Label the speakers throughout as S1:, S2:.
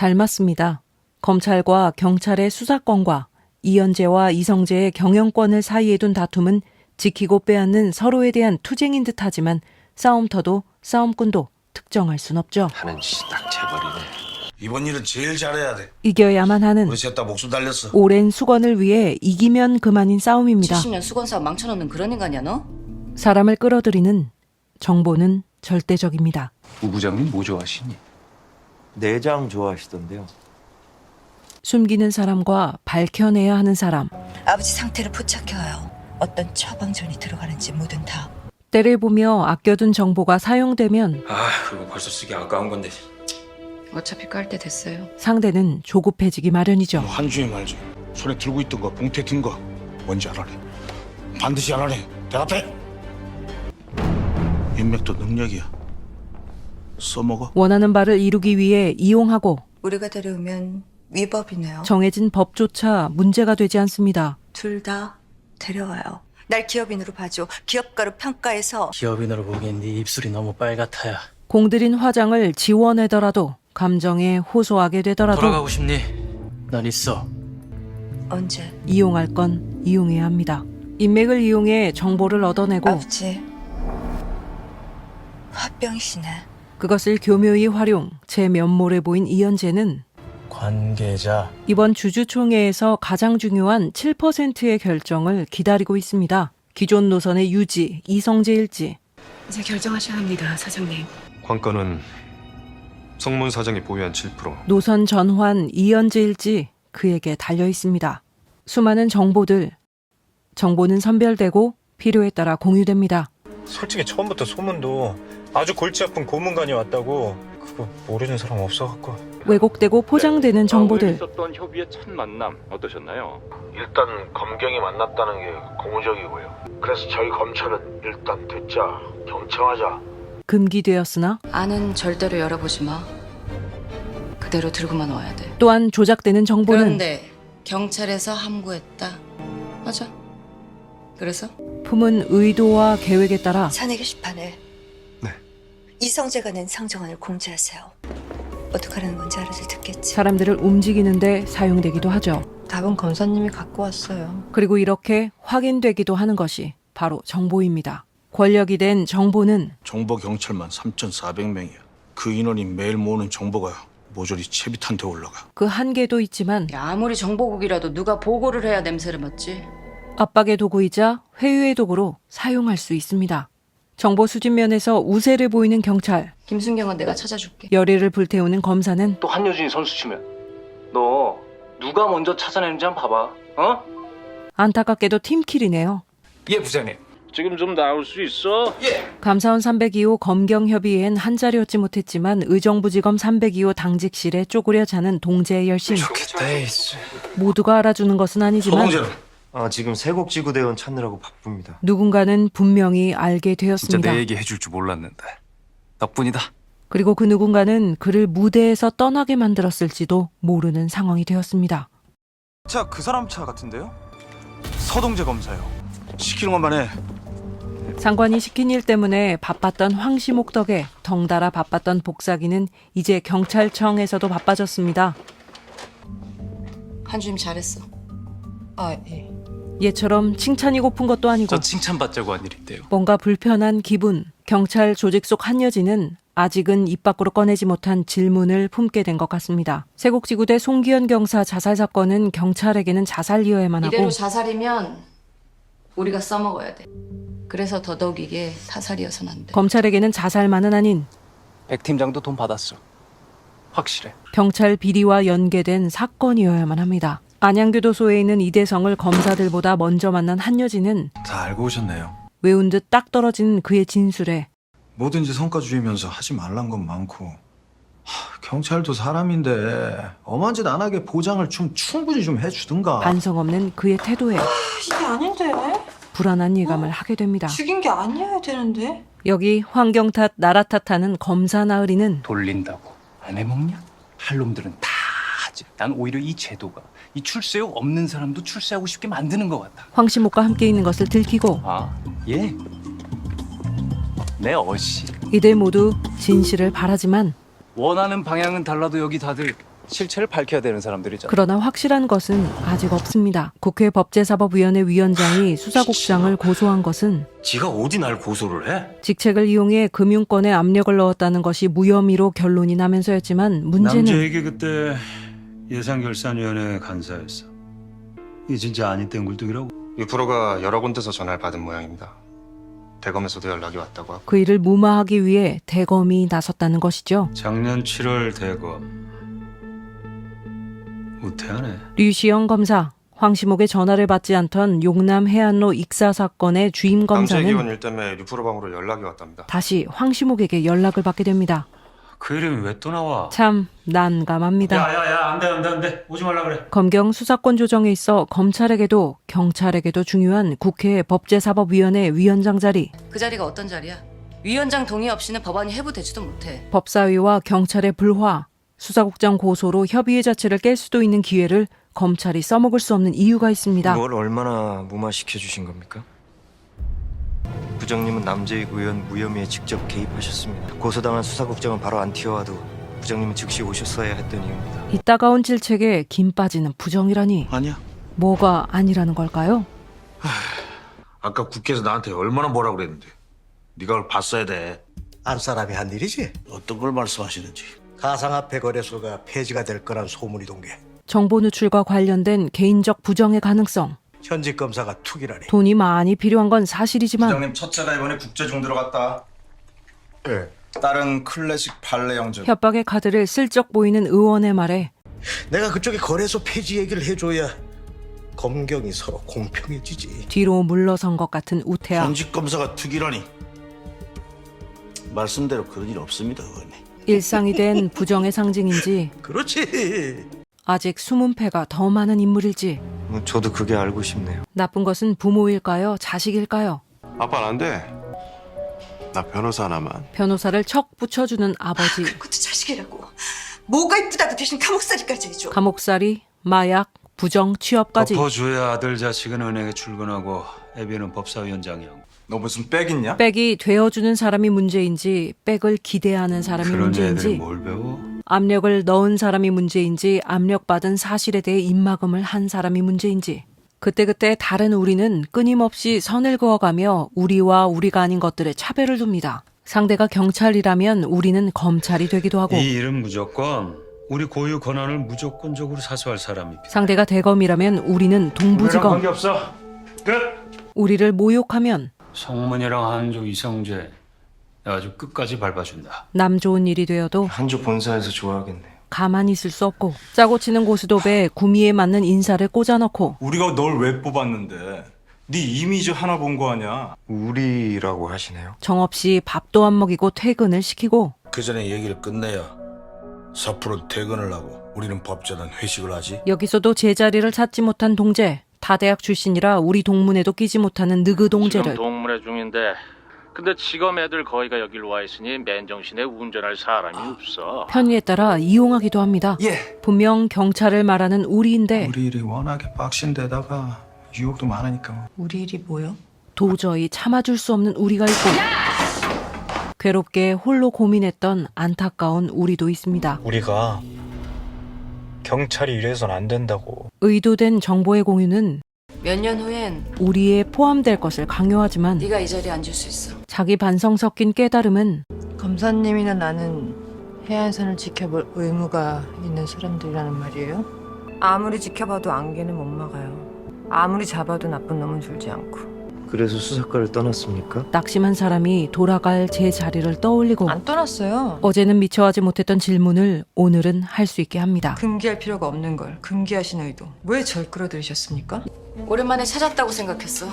S1: 닮았습니다. 검찰과 경찰의 수사권과 이현재와 이성재의 경영권을 사이에 둔 다툼은 지키고 빼앗는 서로에 대한 투쟁인 듯하지만 싸움터도 싸움꾼도 특정할 순 없죠.
S2: 하는 짓이 딱 재벌이네.
S3: 이번 일은 제일 잘해야 돼.
S1: 이겨야만 하는
S3: 우리 셋 다 목숨 달렸어.
S1: 오랜 수건을 위해 이기면 그만인 싸움입니다.
S4: 70년 수건사업 망쳐놓는 그런 인간이야 너?
S1: 사람을 끌어들이는 정보는 절대적입니다.
S5: 우 부장님 뭐 좋아하시니?
S2: 내장 좋아하시던데요.
S1: 숨기는 사람과 밝혀내야 하는 사람.
S6: 아버지 상태를 포착해와요. 어떤 처방전이 들어가는지 뭐든 다.
S1: 때를 보며 아껴둔 정보가 사용되면
S5: 그거 벌써 쓰기 아까운 건데.
S4: 어차피 깔 때 됐어요.
S1: 상대는 조급해지기 마련이죠.
S3: 한주에 말지. 손에 들고 있던 거, 봉태 든 거. 뭔지 알아래. 반드시 알아래. 대답해. 인맥도 능력이야. 써먹어.
S1: 원하는 바를 이루기 위해 이용하고
S6: 우리가 데려오면 위법이네요.
S1: 정해진 법조차 문제가 되지 않습니다.
S6: 둘 다 데려와요. 날 기업인으로 봐줘. 기업가로 평가해서.
S7: 기업인으로 보기엔 네 입술이 너무 빨갛다야.
S1: 공들인 화장을 지워내더라도 감정에 호소하게 되더라도
S7: 돌아가고 싶니? 난 있어.
S6: 언제?
S1: 이용할 건 이용해야 합니다. 인맥을 이용해 정보를 얻어내고
S6: 아버지 화병이시네.
S1: 그것을 교묘히 활용, 제 면모래 보인 이현재는
S7: 관계자.
S1: 이번 주주총회에서 가장 중요한 7%의 결정을 기다리고 있습니다. 기존 노선의 유지, 이성재일지.
S8: 이제 결정하셔야 합니다, 사장님.
S9: 관건은 성문 사장이 보유한 7%.
S1: 노선 전환, 이현재일지 그에게 달려 있습니다. 수많은 정보는 선별되고 필요에 따라 공유됩니다.
S10: 솔직히 처음부터 소문도 아주 골치 아픈 고문관이 왔다고 그거 모르는 사람 없어갖고.
S1: 왜곡되고 포장되는 정보들.
S5: 있었던 협의의 첫 만남 어떠셨나요?
S3: 일단 검경이 만났다는 게 고무적이고요. 그래서 저희 검찰은 일단 듣자. 경청하자.
S1: 금기되었으나
S4: 안은 절대로 열어보지 마. 그대로 들고만 와야 돼.
S1: 또한 조작되는 정보는
S4: 그런데 경찰에서 함구했다. 맞아. 그래서?
S1: 품은 의도와 계획에 따라
S6: 사내 게시판에
S9: 네.
S6: 이성재가 낸 상정안을 공지하세요. 어떡하라는 건지 알아서 듣겠지.
S1: 사람들을 움직이는데 사용되기도 하죠.
S8: 답은 검사님이 갖고 왔어요.
S1: 그리고 이렇게 확인되기도 하는 것이 바로 정보입니다. 권력이 된 정보는
S3: 정보 경찰만 3,400명이야. 그 인원이 매일 모으는 정보가 모조리 채비탄 데 올라가.
S1: 그 한계도 있지만
S4: 야, 아무리 정보국이라도 누가 보고를 해야 냄새를 맡지.
S1: 압박의 도구이자 회유의 도구로 사용할 수 있습니다. 정보 수집 면에서 우세를 보이는 경찰,
S4: 김순경은 내가 찾아줄게.
S1: 열의를 불태우는 검사는
S7: 또 한여준이 선수 치면 너 누가 먼저 찾아내는지 한번 봐봐. 어?
S1: 안타깝게도 팀킬이네요.
S5: 예 부장님.
S10: 지금 좀 나올 수 있어?
S1: 감사원 302호 검경협의회엔 한자리였지 못했지만 의정부지검 302호 당직실에 쪼그려 자는 동재의 열심.
S5: 좋겠다 에이씨.
S1: 모두가 알아주는 것은 아니지만
S3: 소동재는
S2: 지금 세곡지구대원 찾느라고 바쁩니다.
S1: 누군가는 분명히 알게
S5: 진짜
S1: 되었습니다.
S5: 내 얘기 해줄 줄 몰랐는데 덕분이다.
S1: 그리고 그 누군가는 그를 무대에서 떠나게 만들었을지도 모르는 상황이 되었습니다.
S10: 차 그 사람 차 같은데요? 서동재 검사요.
S3: 시키는 것만 해.
S1: 상관이 시킨 일 때문에 바빴던 황시목 덕에 덩달아 바빴던 복사기는 이제 경찰청에서도 바빠졌습니다.
S4: 한주임 잘했어.
S8: 아, 예.
S1: 얘처럼 칭찬이 고픈 것도 아니고
S5: 저 칭찬받자고 한 일인데요.
S1: 뭔가 불편한 기분. 경찰 조직 속 한여진은 아직은 입 밖으로 꺼내지 못한 질문을 품게 된 것 같습니다. 세곡지구대 송기현 경사 자살 사건은 경찰에게는 자살이어야만 하고
S4: 이대로 자살이면 우리가 써먹어야 돼. 그래서 더더욱 이게 타살이어서는 안 돼.
S1: 검찰에게는 자살만은 아닌
S7: 백 팀장도 돈 받았어. 확실해.
S1: 경찰 비리와 연계된 사건이어야만 합니다. 안양교도소에 있는 이대성을 검사들보다 먼저 만난 한여진은
S11: 다 알고 오셨네요.
S1: 외운 듯 딱 떨어진 그의 진술에
S11: 뭐든지 성과주의면서 하지 말란 건 많고 경찰도 사람인데 엄한 짓 안 하게 보장을 좀 충분히 좀 해주든가.
S1: 반성 없는 그의 태도에
S8: 이게 아닌데?
S1: 불안한 예감을 하게 됩니다.
S8: 죽인 게 아니어야 되는데?
S1: 여기 환경 탓, 나라 탓하는 검사 나으리는
S5: 돌린다고 안 해먹냐? 할 놈들은 다 하지. 난 오히려 이 제도가 이 출세욕 없는 사람도 출세하고 싶게 만드는 것 같아.
S1: 황시목과 함께 있는 것을 들키고
S5: 예. 내 어시.
S1: 이들 모두 진실을 바라지만
S5: 원하는 방향은 달라도 여기 다들 실체를 밝혀야 되는 사람들이잖아.
S1: 그러나 확실한 것은 아직 없습니다. 국회 법제사법위원회 위원장이 수사국장을 고소한 것은
S2: 지가 어디 날 고소를 해?
S1: 직책을 이용해 금융권에 압력을 넣었다는 것이 무혐의로 결론이 나면서였지만 문제는
S12: 남자에게 그때 예산결산위원회 간사였어. 이게 진짜 아닌 땡굴뚝이라고.
S9: 유프로가 여러 군데서 전화를 받은 모양입니다. 대검에서도 연락이 왔다고 하고.
S1: 그 일을 무마하기 위해 대검이 나섰다는 것이죠.
S12: 작년 7월 대검. 우태하네.
S1: 류시영 검사, 황시목의 전화를 받지 않던 용남 해안로 익사 사건의 주임
S9: 강제기원
S1: 검사는
S9: 일 때문에 유프로 방으로 연락이 왔답니다.
S1: 다시 황시목에게 연락을 받게 됩니다.
S12: 그 이름이 왜 또 나와?
S1: 참 난감합니다.
S12: 야야야 안돼 오지 말라 그래.
S1: 검경 수사권 조정에 있어 검찰에게도 경찰에게도 중요한 국회 법제사법위원회 위원장 자리.
S4: 그 자리가 어떤 자리야? 위원장 동의 없이는 법안이 해부되지도 못해.
S1: 법사위와 경찰의 불화, 수사국장 고소로 협의회 자체를 깰 수도 있는 기회를 검찰이 써먹을 수 없는 이유가 있습니다.
S2: 뭘 얼마나 무마시켜 주신 겁니까? 부장님은 남재익 의원 무혐의에 직접 개입하셨습니다. 고소당한 수사국장은 바로 안 튀어와도 부장님은 즉시 오셨어야 했던 이유입니다.
S1: 이 따가운 질책에 김 빠지는 부정이라니
S3: 아니야.
S1: 뭐가 아니라는 걸까요?
S3: 아까 국회에서 나한테 얼마나 뭐라 그랬는데. 네가 그걸 봤어야 돼.
S13: 안 사람이 한 일이지.
S3: 어떤 걸 말씀하시는지.
S13: 가상화폐 거래소가 폐지가 될 거란 소문이 동게.
S1: 정보 누출과 관련된 개인적 부정의 가능성.
S13: 현직 검사가 투기라니.
S1: 돈이 많이 필요한 건 사실이지만
S11: 부장님 첫째가 이번에 국제중 들어갔다.
S13: 예.
S11: 딸은 클래식 발레 영접.
S1: 협박의 카드를 슬쩍 보이는 의원의 말에
S13: 내가 그쪽에 거래소 폐지 얘기를 해줘야 검경이 서로 공평해지지.
S1: 뒤로 물러선 것 같은 우태아.
S3: 현직 검사가 투기라니. 말씀대로 그런 일 없습니다, 의원님.
S1: 일상이 된 부정의 상징인지
S13: 그렇지.
S1: 아직 숨은 패가 더 많은 인물일지.
S2: 저도 그게 알고 싶네요.
S1: 나쁜 것은 부모일까요? 자식일까요?
S9: 아빠는 안 돼. 나 변호사 하나만.
S1: 변호사를 척 붙여주는 아버지.
S6: 그것도 자식이라고. 뭐가 이쁘다고 대신 감옥살이까지 해줘.
S1: 감옥살이, 마약, 부정, 취업까지.
S12: 덮어줘야 아들 자식은 은행에 출근하고 애비는 법사위원장이고.
S11: 너 무슨 백 있냐?
S1: 백이 되어주는 사람이 문제인지 백을 기대하는 사람이
S12: 그런 애들이
S1: 문제인지
S12: 뭘 배워?
S1: 압력을 넣은 사람이 문제인지 압력받은 사실에 대해 입막음을 한 사람이 문제인지 그때그때 다른 우리는 끊임없이 선을 그어가며 우리와 우리가 아닌 것들의 차별을 둡니다. 상대가 경찰이라면 우리는 검찰이 되기도 하고
S12: 이 일은 무조건 우리 고유 권한을 무조건적으로 사수할 사람이 필요해.
S1: 상대가 대검이라면 우리는 동부지검.
S12: 관계없어. 끝.
S1: 우리를 모욕하면
S12: 성문이랑 한조 이성재 아주 끝까지 밟아준다.
S1: 남 좋은 일이 되어도
S2: 한조 본사에서 좋아하겠네요.
S1: 가만히 있을 수 없고 짜고 치는 고스톱에 구미에 맞는 인사를 꽂아넣고
S10: 우리가 널 왜 뽑았는데? 네 이미지 하나 본 거 아니야?
S2: 우리라고 하시네요.
S1: 정없이 밥도 안 먹이고 퇴근을 시키고
S3: 그 전에 얘기를 끝내야 섣부로 퇴근을 하고 우리는 법재단 회식을 하지.
S1: 여기서도 제자리를 찾지 못한 동재. 다대학 출신이라 우리 동문에도 끼지 못하는 느그 동재를
S7: 동문회 중인데 근데 지검 애들 거의가 여길 와 있으니 맨정신에 운전할 사람이 없어.
S1: 편의에 따라 이용하기도 합니다.
S11: 예.
S1: 분명 경찰을 말하는 우리인데
S11: 우리 일이 워낙에 빡신데다가 유혹도 많으니까.
S8: 우리 일이 뭐요?
S1: 도저히 참아줄 수 없는 우리가 있고 괴롭게 홀로 고민했던 안타까운 우리도 있습니다.
S10: 우리가 경찰이 이래선 안 된다고.
S1: 의도된 정보의 공유는
S4: 몇 년 후엔
S1: 우리에 포함될 것을 강요하지만
S4: 네가 이 자리에 앉을 수 있어.
S1: 자기 반성 섞인 깨달음은
S8: 검사님이나 나는 해안선을 지켜볼 의무가 있는 사람들이라는 말이에요? 아무리 지켜봐도 안개는 못 막아요. 아무리 잡아도 나쁜 놈은 줄지 않고.
S2: 그래서 수사과를 떠났습니까?
S1: 낙심한 사람이 돌아갈 제 자리를 떠올리고
S8: 안 떠났어요.
S1: 어제는 미처 하지 못했던 질문을 오늘은 할 수 있게 합니다.
S8: 금기할 필요가 없는 걸 금기하신 의도. 왜 절 끌어들이셨습니까?
S4: 오랜만에 찾았다고 생각했어.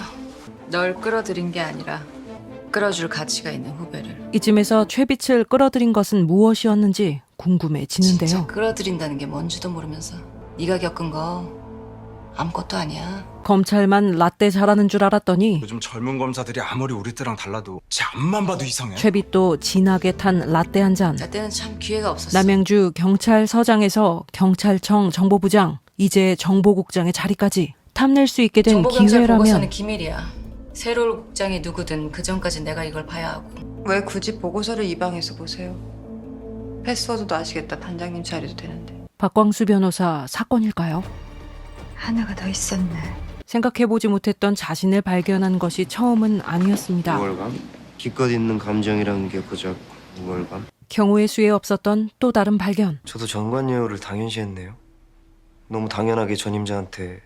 S4: 널 끌어들인 게 아니라 끌어줄 가치가 있는 후배를.
S1: 이쯤에서 최빛을 끌어들인 것은 무엇이었는지 궁금해지는데요.
S4: 진짜 끌어들인다는 게 뭔지도 모르면서 네가 겪은 거 아무것도 아니야.
S1: 검찰만 라떼 잘하는 줄 알았더니
S10: 요즘 젊은 검사들이 아무리 우리 때랑 달라도 제 앞만 봐도 이상해.
S1: 최빛도 진하게 탄 라떼 한 잔.
S4: 나 때는 참 기회가 없었어.
S1: 남양주 경찰서장에서 경찰청 정보부장, 이제 정보국장의 자리까지 탐낼 수 있게 된
S4: 정보경찰 보고서는
S1: 기회라면
S4: 기밀이야. 새로운 국장이 누구든 그 전까지 내가 이걸 봐야 하고.
S8: 왜 굳이 보고서를 이 방에서 보세요? 패스워드도 아시겠다. 단장님 자리도 되는데.
S1: 박광수 변호사 사건일까요?
S6: 하나가 더 있었네.
S1: 생각해보지 못했던 자신을 발견한 것이 처음은 아니었습니다.
S2: 우월감? 기껏 있는 감정이라는 게 고작 우월감?
S1: 경우의 수에 없었던 또 다른 발견.
S2: 저도 정관예우를 당연시했네요. 너무 당연하게 전임자한테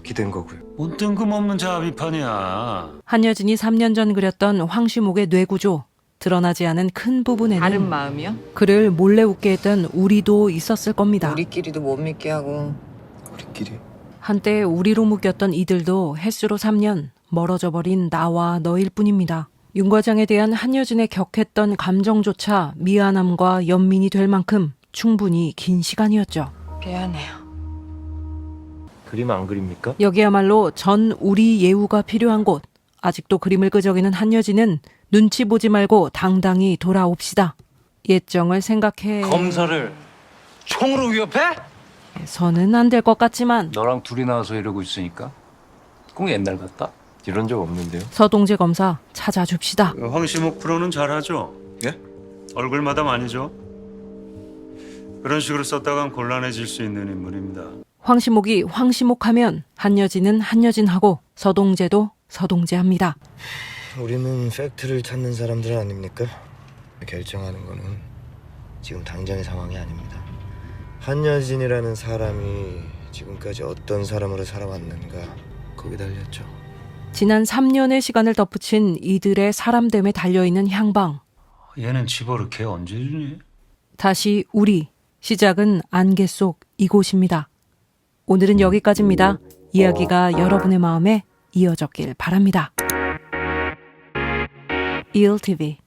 S2: 기댄 거고요.
S12: 뭔 뜬금없는 자비판이야.
S1: 한여진이 3년 전 그렸던 황시목의 뇌구조. 드러나지 않은 큰 부분에는
S8: 다른 마음이요?
S1: 그를 몰래 웃게 했던 우리도 있었을 겁니다.
S8: 우리끼리도 못 믿게 하고.
S2: 우리끼리?
S1: 한때 우리로 묶였던 이들도 햇수로 3년 멀어져 버린 나와 너일 뿐입니다. 윤 과장에 대한 한여진의 격했던 감정조차 미안함과 연민이 될 만큼 충분히 긴 시간이었죠.
S8: 미안해요.
S2: 그림 안 그립니까?
S1: 여기야말로 전 우리 예우가 필요한 곳. 아직도 그림을 끄적이는 한여진은 눈치 보지 말고 당당히 돌아옵시다. 예정을 생각해
S5: 검사를 총으로 위협해?
S1: 서는 안 될 것 같지만
S5: 너랑 둘이 나와서 이러고 있으니까 꼭 옛날 같다.
S2: 이런 적 없는데요.
S1: 서동재 검사 찾아줍시다.
S12: 황시목 프로는 잘하죠?
S11: 예?
S12: 얼굴마다 많이죠? 그런 식으로 썼다간 곤란해질 수 있는 인물입니다.
S1: 황시목이 황시목하면 한여진은 한여진하고 서동재도 서동재합니다.
S2: 우리는 팩트를 찾는 사람들 아닙니까? 결정하는 거는 지금 당장의 상황이 아닙니다. 한여진이라는 사람이 지금까지 어떤 사람으로 살아왔는가 거기 달렸죠.
S1: 지난 3년의 시간을 덧붙인 이들의 사람됨에 달려있는 향방.
S12: 얘는 집어넣게 언제 주니?
S1: 다시 우리. 시작은 안개 속 이곳입니다. 오늘은 여기까지입니다. 이야기가 여러분의 마음에 이어졌길 바랍니다. ELTV